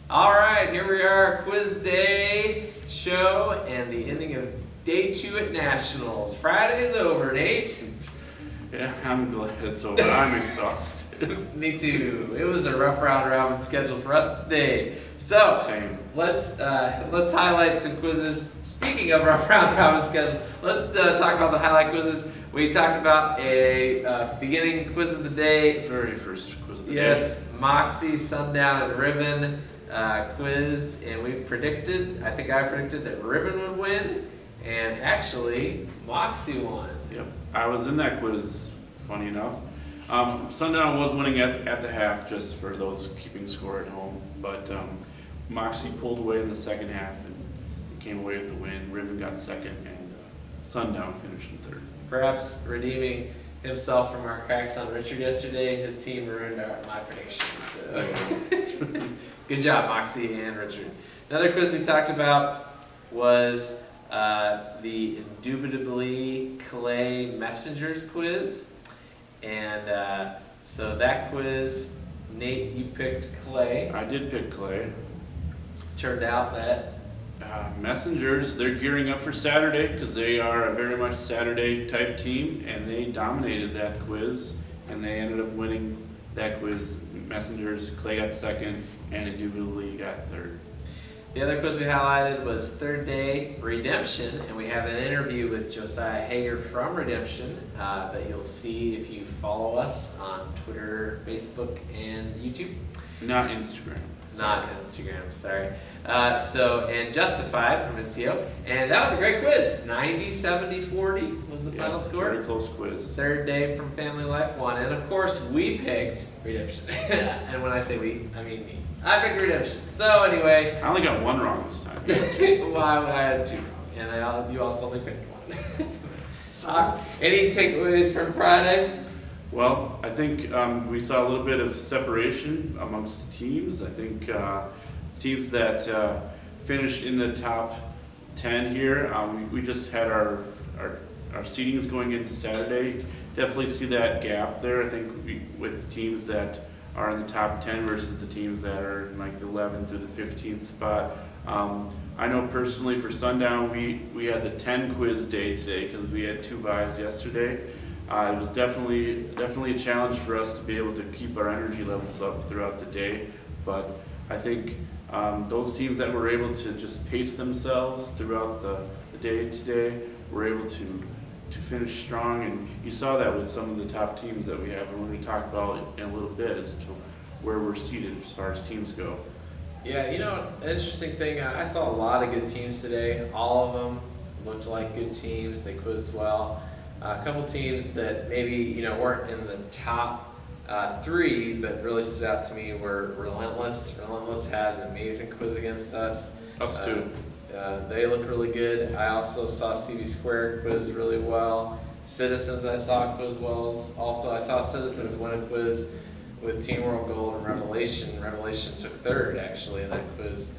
All right, here we are, quiz day show and the ending of day 2 at Nationals. Friday's over, Nate. Yeah, I'm glad it's over. I'm exhausted. Me too. It was a rough round robin schedule for us today. So Same. let's highlight some quizzes. Speaking of rough round robin schedules, let's talk about the highlight quizzes. We talked about a beginning quiz of the day. Very first quiz of the day. Yes, Moxie, Sundown, and Riven quizzed, and we predicted, I think I predicted that Riven would win, and actually, Moxie won. Yep. I was in that quiz, funny enough. Sundown was winning at the half, just for those keeping score at home, but Moxie pulled away in the second half and came away with the win. Riven got second, and Sundown finished in third. Perhaps redeeming himself from our cracks on Richard yesterday, his team ruined my predictions. So. Good job, Moxie and Richard. Another quiz we talked about was the Indubitably Clay Messengers quiz. And so that quiz, Nate, you picked Clay. I did pick Clay. Turned out that Messengers, they're gearing up for Saturday because they are a very much Saturday type team, and they dominated that quiz, and they ended up winning that quiz. Messengers, Clay got second, and Indubitably got third. the other quiz we highlighted was Third Day Redemption, and we have an interview with Josiah Hager from Redemption that you'll see if you follow us on Twitter, Facebook, and YouTube. Not Instagram. Not Instagram, sorry. And Justified from NCO. And that was a great quiz. 90, 70, 40 was the final score. Very close quiz. Third Day from Family Life won. And of course, we picked Redemption. And when I say we, I mean me. I picked Redemption. So anyway. I only got one wrong this time. Well, I had two wrong. And you also only picked one. Any takeaways from Friday? Well, I think we saw a little bit of separation amongst the teams. I think teams that finished in the top 10 here, we just had our seedings going into Saturday. Definitely see that gap there. I think with teams that are in the top 10 versus the teams that are in like the 11th through the 15th spot. I know personally for Sundown, we had the 10 quiz day today because we had 2 buys yesterday. It was definitely a challenge for us to be able to keep our energy levels up throughout the day, but I think those teams that were able to just pace themselves throughout the day today were able to finish strong, and you saw that with some of the top teams that we have, and we're going to talk about in a little bit as to where we're seated as far as teams go. Yeah, you know, an interesting thing, I saw a lot of good teams today. All of them looked like good teams. They quizzed well. A couple teams that maybe weren't in the top 3, but really stood out to me were Relentless. Relentless had an amazing quiz against us. Us too. They looked really good. I also saw CV Squared quiz really well. Citizens I saw quiz well. Also, I saw Citizens win a quiz with Team World Gold and Revelation. Revelation took third actually in that quiz.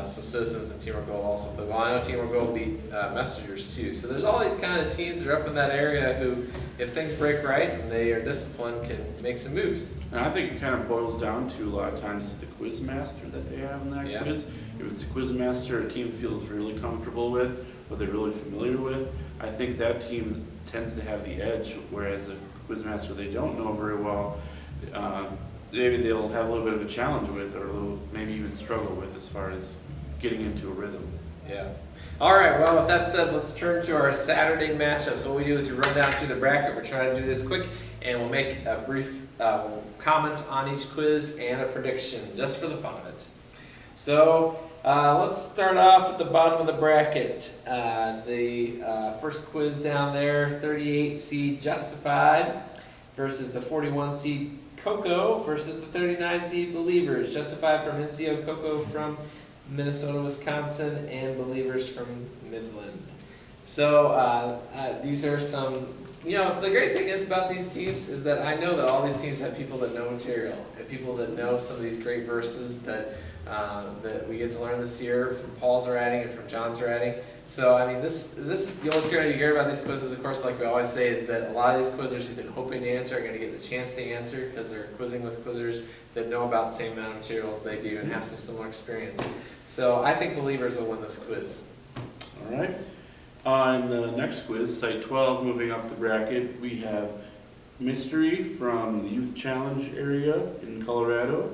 So Citizens and Team World Gold also played well. I know Team World Gold beat Messengers too. So there's all these kind of teams that are up in that area who, if things break right and they are disciplined, can make some moves. And I think it kind of boils down to a lot of times the quiz master that they have in that quiz. If it's the quiz master a team feels really comfortable with, what they're really familiar with, I think that team tends to have the edge, whereas a quiz master they don't know very well, maybe they'll have a little bit of a challenge with, or a little, maybe even struggle with as far as getting into a rhythm. Yeah. All right, well, with that said, let's turn to our Saturday matchups. What we do is we run down through the bracket. We're trying to do this quick, and we'll make a brief comment on each quiz and a prediction, just for the fun of it. So let's start off at the bottom of the bracket. The first quiz down there, 38 seed Justified versus the 41 seed Coco versus the 39 seed Believers. Justified from NCO, Coco from Minnesota, Wisconsin, and Believers from Midland. So these are some the great thing is about these teams is that I know that all these teams have people that know material and people that know some of these great verses that we get to learn this year from Paul Zerating and from John Zerating. So, I mean, what's going to hear about these quizzes, of course, like we always say, is that a lot of these quizzers who've been hoping to answer are going to get the chance to answer because they're quizzing with quizzers that know about the same amount of materials they do and have some similar experience. So, I think Believers will win this quiz. All right. On the next quiz, Site 12, moving up the bracket, we have Mystery from the Youth Challenge area in Colorado,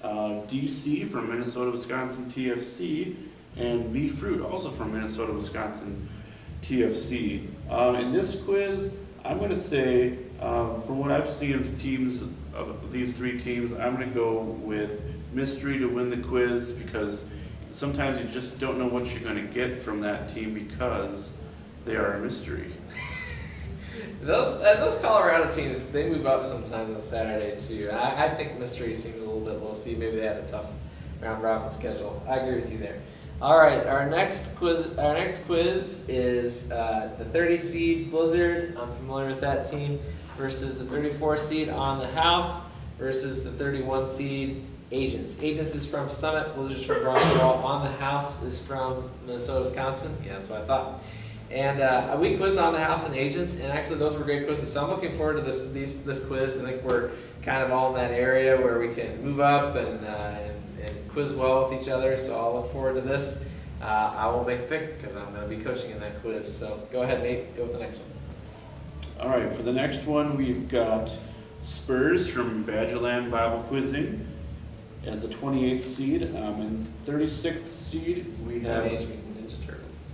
DC from Minnesota, Wisconsin TFC, and Be Fruit, also from Minnesota, Wisconsin TFC. In this quiz, I'm going to say, from what I've seen of teams, of these three teams, I'm going to go with Mystery to win the quiz because sometimes you just don't know what you're going to get from that team because they are a mystery. Those Colorado teams, they move up sometimes on Saturday too. I think Mystery seems a little bit low seed. Maybe they had a tough round robin schedule. I agree with you there. All right, our next quiz is the 30 seed Blizzard. I'm familiar with that team versus the 34 seed On the House versus the 31 seed Agents. Agents is from Summit, Blizzard's from Rockville. On the House is from Minnesota, Wisconsin. Yeah, that's what I thought. And we quizzed On the House and Agents, and actually those were great quizzes. So I'm looking forward to this quiz. I think we're kind of all in that area where we can move up and quiz well with each other. So I'll look forward to this. I won't make a pick because I'm going to be coaching in that quiz. So go ahead, Nate. Go with the next one. All right, for the next one, we've got Spurs from Badgerland Bible Quizzing as the 28th seed. And 36th seed, we have... Teenage Mutant Ninja Turtles.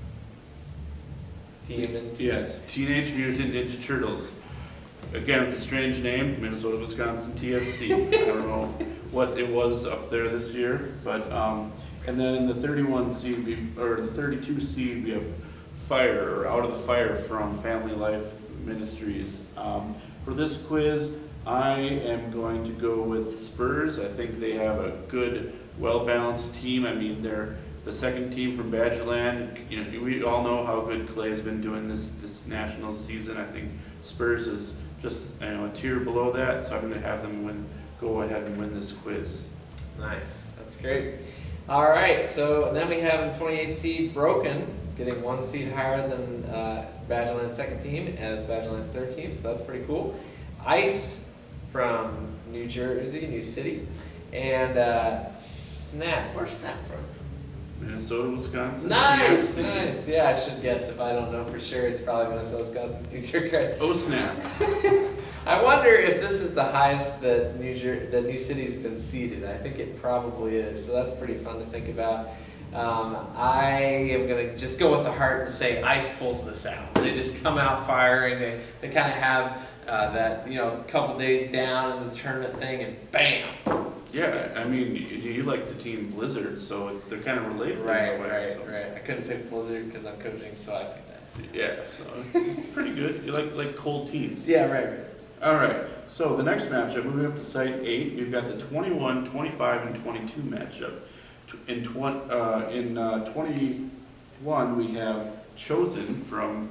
Yes, Teenage Mutant Ninja Turtles. Again, with a strange name, Minnesota, Wisconsin TFC. I don't know what it was up there this year, but and then in the 31 seed, or the 32 seed, we have Fire, or Out of the Fire from Family Life Ministries. For this quiz, I am going to go with Spurs. I think they have a good, well-balanced team. I mean, they're the second team from Badgerland. You know, we all know how good Clay's been doing this national season. I think Spurs is just a tier below that, so I'm going to have them go ahead and win this quiz. Nice, that's great. All right, so then we have in 28th seed Broken, getting 1 seed higher than Badgerland's second team as Badgerland's third team, so that's pretty cool. Ice from New Jersey, New City, and Snap. Where's Snap from? Minnesota, Wisconsin. Nice, TFC. nice. Yeah, I should guess. If I don't know for sure, it's probably Minnesota, Wisconsin. Teaser Christ. Oh snap! I wonder if this is the highest that New City's been seeded. I think it probably is. So that's pretty fun to think about. I am gonna just go with the heart and say Ice pulls this out. They just come out firing. They kind of have that couple days down in the tournament thing, and bam. Yeah, I mean, you like the team Blizzard, so they're kind of related. Right. So. I couldn't pick Blizzard because I'm coaching, so I picked Ice. Yeah, so it's pretty good. You like cold teams. Yeah, right. All right, so the next matchup, moving up to Site 8, we've got the 21, 25, and 22 matchup. In 21, we have Chosen from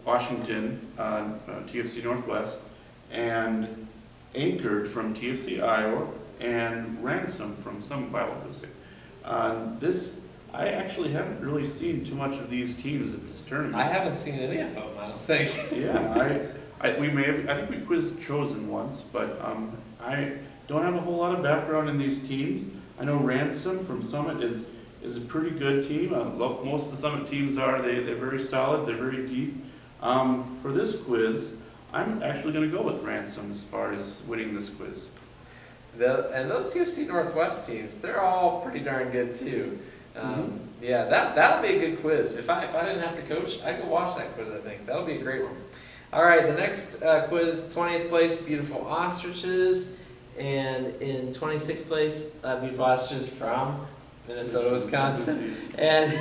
Washington, TFC Northwest, and Anchored from TFC Iowa, and Ransom from Summit Bible Music. I actually haven't really seen too much of these teams at this tournament. I haven't seen any of them, I don't think. Yeah, I think we quizzed Chosen once, but I don't have a whole lot of background in these teams. I know Ransom from Summit is a pretty good team. Most of the Summit teams are. They're very solid. They're very deep. For this quiz, I'm actually going to go with Ransom as far as winning this quiz. And those TFC Northwest teams, they're all pretty darn good too. Yeah, that'll be a good quiz. If I didn't have to coach, I'd go watch that quiz, I think. That'll be a great one. All right, the next quiz, 20th place, Beautiful Ostriches. And in 26th place, Beautiful Ostriches from Minnesota, Wisconsin. And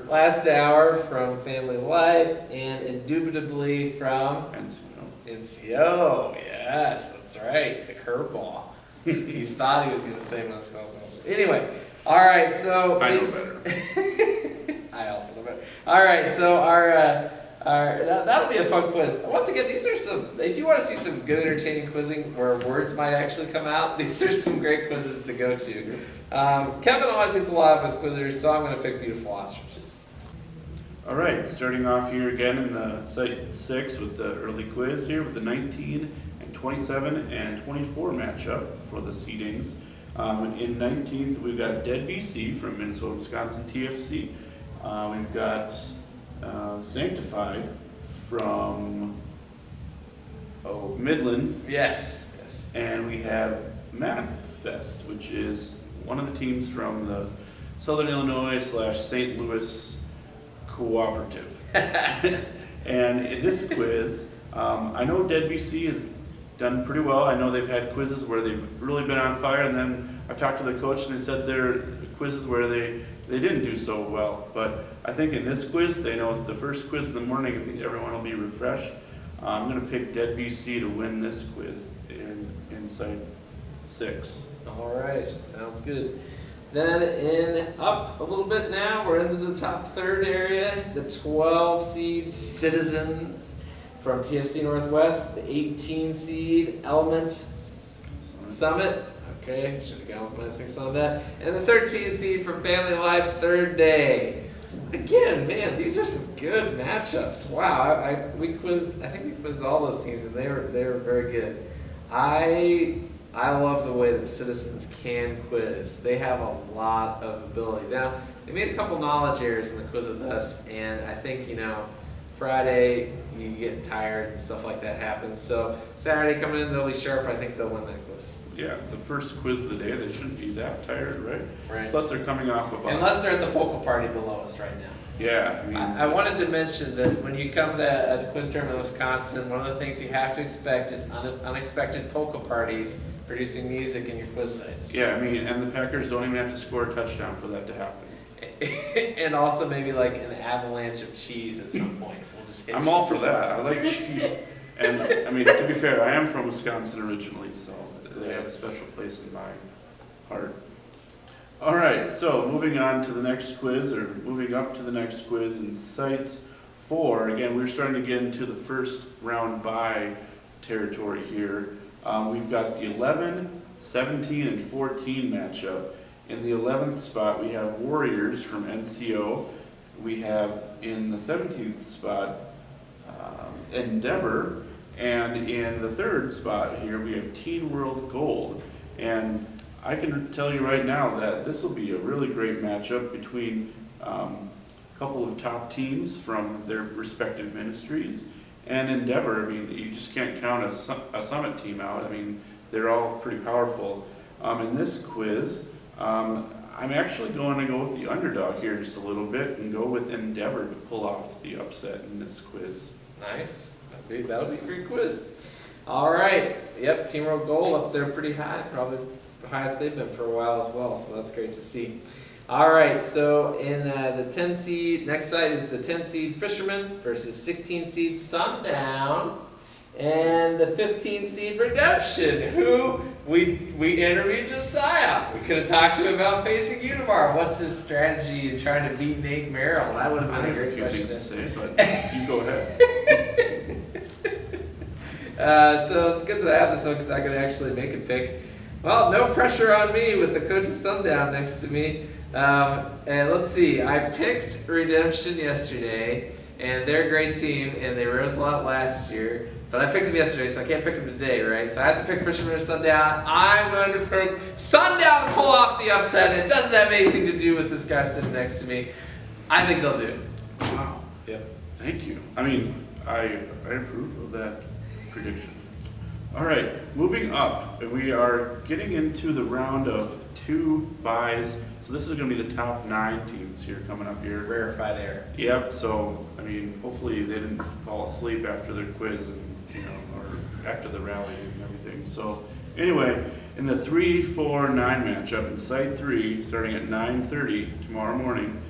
last hour from Family Life. And indubitably from NCO. Yes, that's right, the curveball. He thought he was going to say Wisconsin. Anyway, all right, so I know better. I also know better. All right, so All right, that'll be a fun quiz. Once again, these are some, if you want to see some good entertaining quizzing where words might actually come out, these are some great quizzes to go to. Kevin always gets a lot of his quizzers, so I'm going to pick Beautiful Ostriches. All right, starting off here again in the site 6 with the early quiz here with the 19 and 27 and 24 matchup for the seedings. In 19th, we've got Dead BC from Minnesota, Wisconsin TFC. We've got Sanctified from Midland. Yes, yes. And we have Manifest, which is one of the teams from the Southern Illinois / St. Louis Cooperative. And in this quiz, I know Dead BC has done pretty well. I know they've had quizzes where they've really been on fire, and then I talked to the coach and they said there are quizzes where they didn't do so well. But I think in this quiz, they know it's the first quiz in the morning. I think everyone will be refreshed. I'm going to pick Dead BC to win this quiz in site 6. All right, sounds good. Then up a little bit now, we're into the top third area. The 12 seed Citizens from TFC Northwest. The 18 seed Element Summit. Okay, should have gone with my 6 on that. And the 13 seed from Family Life Third Day. Again, man, these are some good matchups. Wow, I think we quizzed all those teams, and they were very good. I love the way that Citizens can quiz. They have a lot of ability. Now, they made a couple knowledge errors in the quiz with us, and I think, Friday you get tired and stuff like that happens. So Saturday coming in, they'll be sharp. I think they'll win that quiz. Yeah, it's the first quiz of the day. They shouldn't be that tired, right? Right. Plus, they're coming off of unless they're at the poker party below us right now. Yeah, I wanted to mention that when you come to a quiz tournament in Wisconsin, one of the things you have to expect is unexpected polka parties producing music in your quiz sites. Yeah, and the Packers don't even have to score a touchdown for that to happen. And also maybe like an avalanche of cheese at some point. We'll just hit I'm all for that. I like cheese. And to be fair, I am from Wisconsin originally, so they have a special place in my heart. All right, so moving on to the next quiz, or moving up to the next quiz in Site 4. Again, we're starting to get into the first round bye territory here. We've got the 11, 17, and 14 matchup. In the 11th spot, we have Warriors from NCO. We have in the 17th spot, Endeavor. And in the 3rd spot here, we have Teen World Gold. And I can tell you right now that this will be a really great matchup between a couple of top teams from their respective ministries. And Endeavor, you just can't count a Summit team out. They're all pretty powerful. In this quiz, I'm actually going to go with the underdog here just a little bit and go with Endeavor to pull off the upset in this quiz. Nice. That'll be a great quiz. All right. Yep, Team World Gold up there pretty high. Probably the highest they've been for a while as well, so that's great to see. All right, so in the 10 seed, next side is the 10 seed Fisherman versus 16 seed Sundown. And the 15 seed Redemption, who we interviewed Josiah. We could have talked to him about facing you tomorrow. What's his strategy in trying to beat Nate Merrill? That would have been a great question. I have a few things to say, but you go ahead. So it's good that I have this one because I could actually make a pick. Well, no pressure on me with the coach of Sundown next to me. And let's see, I picked Redemption yesterday, and they're a great team, and they rose a lot last year. But I picked them yesterday, so I can't pick them today, right? So I have to pick Fisherman or Sundown. I'm going to pick Sundown to pull off the upset. It doesn't have anything to do with this guy sitting next to me. I think they'll do it. Wow. Yep. Thank you. I approve of that prediction. All right, moving up, and we are getting into the round of 2 byes. So this is going to be the top 9 teams here coming up here. Rarefied air. Yep. So hopefully they didn't fall asleep after their quiz and or after the rally and everything. So anyway, in the 3-4-9 matchup in Site 3, starting at 9:30 tomorrow morning,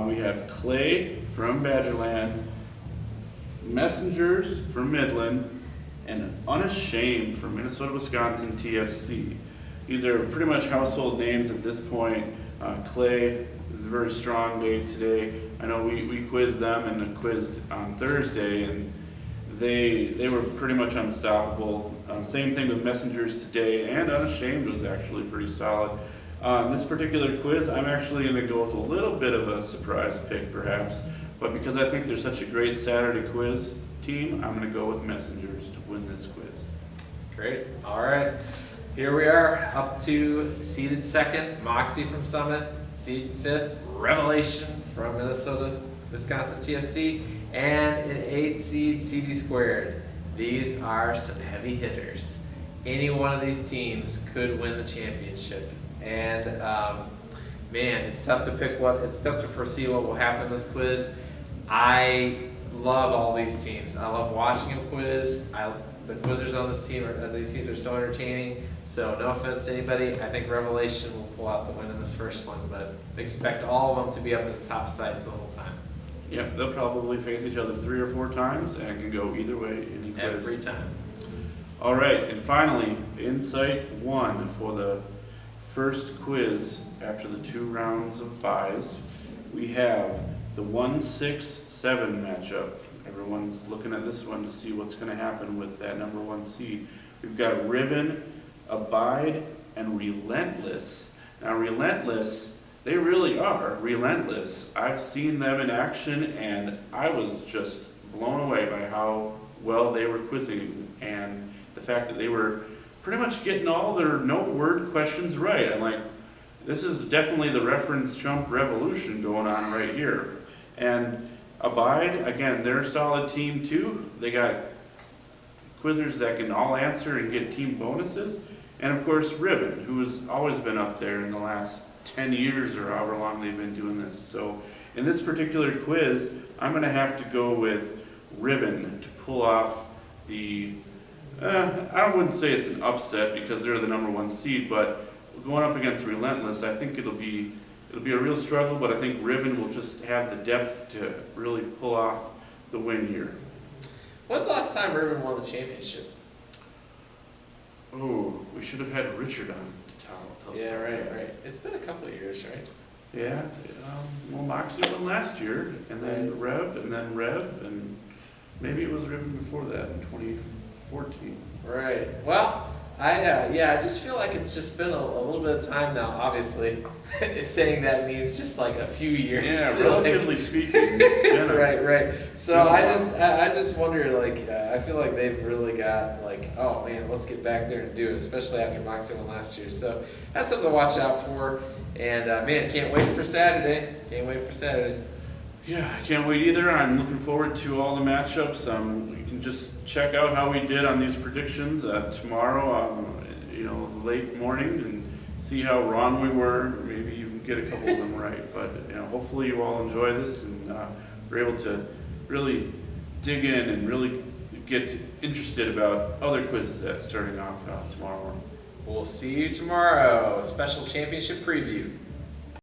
we have Clay from Badgerland, Messengers from Midland, and Unashamed from Minnesota, Wisconsin TFC. These are pretty much household names at this point. Clay, a very strong day today. I know we quizzed them and quizzed on Thursday, and they were pretty much unstoppable. Same thing with Messengers today, and Unashamed was actually pretty solid. This particular quiz, I'm actually going to go with a little bit of a surprise pick perhaps, but because I think they're such a great Saturday quiz team, I'm going to go with Messengers to win this quiz. Great. All right. Here we are, up to seeded second, Moxie from Summit, seeded fifth, Revelation from Minnesota, Wisconsin TFC, and an 8th seed, CB Squared. These are some heavy hitters. Any one of these teams could win the championship. And man, it's tough to foresee what will happen in this quiz. I love all these teams. I love watching them quiz. The quizzers on this team these teams are so entertaining. So no offense to anybody, I think Revelation will pull out the win in this first one, but expect all of them to be up at the top sites the whole time. Yep, they'll probably face each other 3 or 4 times, and it can go either way in the quiz. Every time. All right, and finally, Insight 1 for the first quiz after the 2 rounds of buys. We have the 1-6-7 matchup. Everyone's looking at this one to see what's going to happen with that number 1 seed. We've got Riven, Abide, and Relentless. Now, Relentless, they really are relentless. I've seen them in action, and I was just blown away by how well they were quizzing, and the fact that they were pretty much getting all their no-word questions right. I'm like, this is definitely the reference jump revolution going on right here. And Abide, again, they're a solid team too. They got quizzers that can all answer and get team bonuses. And of course, Riven, who has always been up there in the last 10 years or however long they've been doing this. So in this particular quiz, I'm going to have to go with Riven to pull off the, I wouldn't say it's an upset because they're the number 1 seed, but going up against Relentless, I think it'll be a real struggle, but I think Riven will just have the depth to really pull off the win here. When's the last time Riven won the championship? Oh, we should have had Richard on to tell us. Yeah, about right, that. right. It's been a couple of years, right? Yeah, well, Moxie won last year, and then Rev, and maybe it was Riven before that in 2014. Right. Well, I just feel like it's just been a little bit of time now. Obviously, saying that means just like a few years. Yeah, So, relatively speaking, it's been a, right, right. So I just wonder, like, I feel like they've really got like, oh man, let's get back there and do it, especially after Moxie won last year. So that's something to watch out for. And man, can't wait for Saturday. Can't wait for Saturday. Yeah, I can't wait either. I'm looking forward to all the matchups. You can just check out how we did on these predictions tomorrow, late morning, and see how wrong we were. Maybe you can get a couple of them right. But hopefully you all enjoy this and we're able to really dig in and really get interested about other quizzes that's starting off tomorrow morning. We'll see you tomorrow. A special championship preview.